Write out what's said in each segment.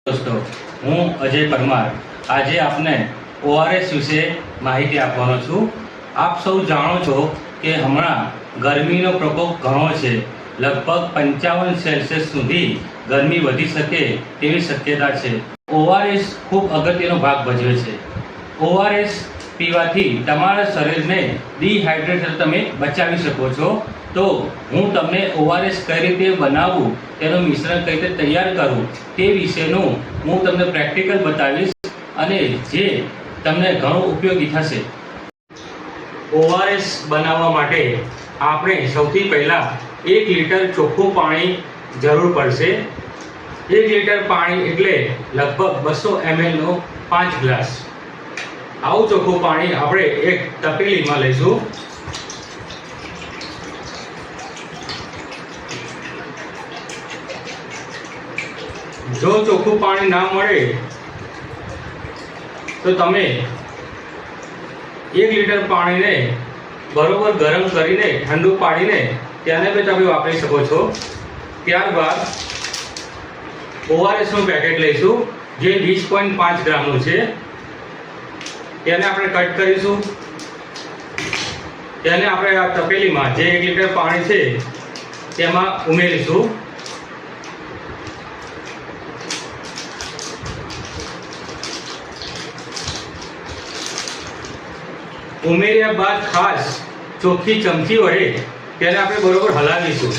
दोस्तों हूँ अजय परमार आज आपने ओआरएस विषे माहिती आपवानो छूं। आप सौ जाणो छो कि हमणां गरमीनो प्रकोप घणो छे। लगभग 55 सेल्सियस सुधी गरमी वधी शके तेवी शक्यता छे। ओआरएस खूब अगत्यनो भाग भजवे छे। ओआरएस पीवाथी तमारा शरीरने डिहाइड्रेशन तमे बचावी शको छो। तो हूँ तमने ओआरएस कई रीते बनावुं तेनुं मिश्रण कई रीते तैयार करूँ ते विशेनुं हूँ तमने प्रेक्टिकल बतावीश अने जे तमने घणो उपयोगी थशे। ओआरएस बनाववा माटे आपणे सौथी पहेला 1 लीटर चोख्खुं पाणी जरूर पड़शे। 1 लीटर पाणी एटले लगभग 200 ml नो 5 ग्लास। आवुं चोख्खुं पाणी आपणे एक तपेलीमां लईशुं। जो चोख्खुं पाणी ना मळे तो तमे 1 लीटर पाणी ने बरोबर गरम करीने ठंडू पाडीने त्याने भी तमे वापरी शको छो। त्यारबाद ओआरएस नुं पेकेट लईशुं जे 20.5 ग्रामनुं छे। त्याने आपणे कट करीशुं। त्याने आपणे आ तपेलीमां जे 1 लीटर पाणी छे तेमां उमेरीशुं। उमेर्या बाद खास चोख्खी चमची वडे तेने आपणे बरोबर हलावीशुं।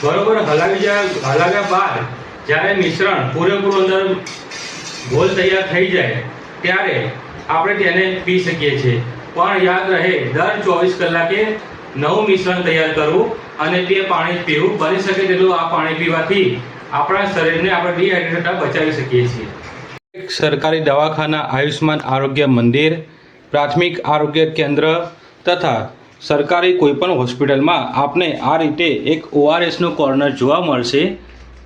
बरोबर हलाव्या बाद ज्यारे मिश्रण पूरेपूरुं अंदर घोल तैयार थई जाए त्यारे आपणे तेने पी शकीए छीए। पण याद रहे दर 24 कलाके नवुं मिश्रण तैयार करवुं अने ते पाणी पीवुं। बनी शके तेटલું आ पाणी पीवाथी આપણા શરીરને આપણે ડિહાઇડ્રેશન બચાવી શકીએ છીએ। સરકારી દવાખાના, આયુષ્માન આરોગ્ય મંદિર, પ્રાથમિક આરોગ્ય કેન્દ્ર તથા સરકારી કોઈપણ હોસ્પિટલમાં આપને આ રીતે એક ઓઆરએસનો કોર્નર જોવા મળશે,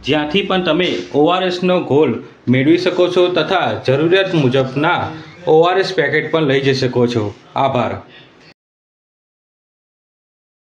જ્યાંથી પણ તમે ઓઆરએસનો ઘોલ મેળવી શકો છો તથા જરૂરિયાત મુજબના ઓઆરએસ પેકેટ પણ લઈ જઈ શકો છો। આભાર।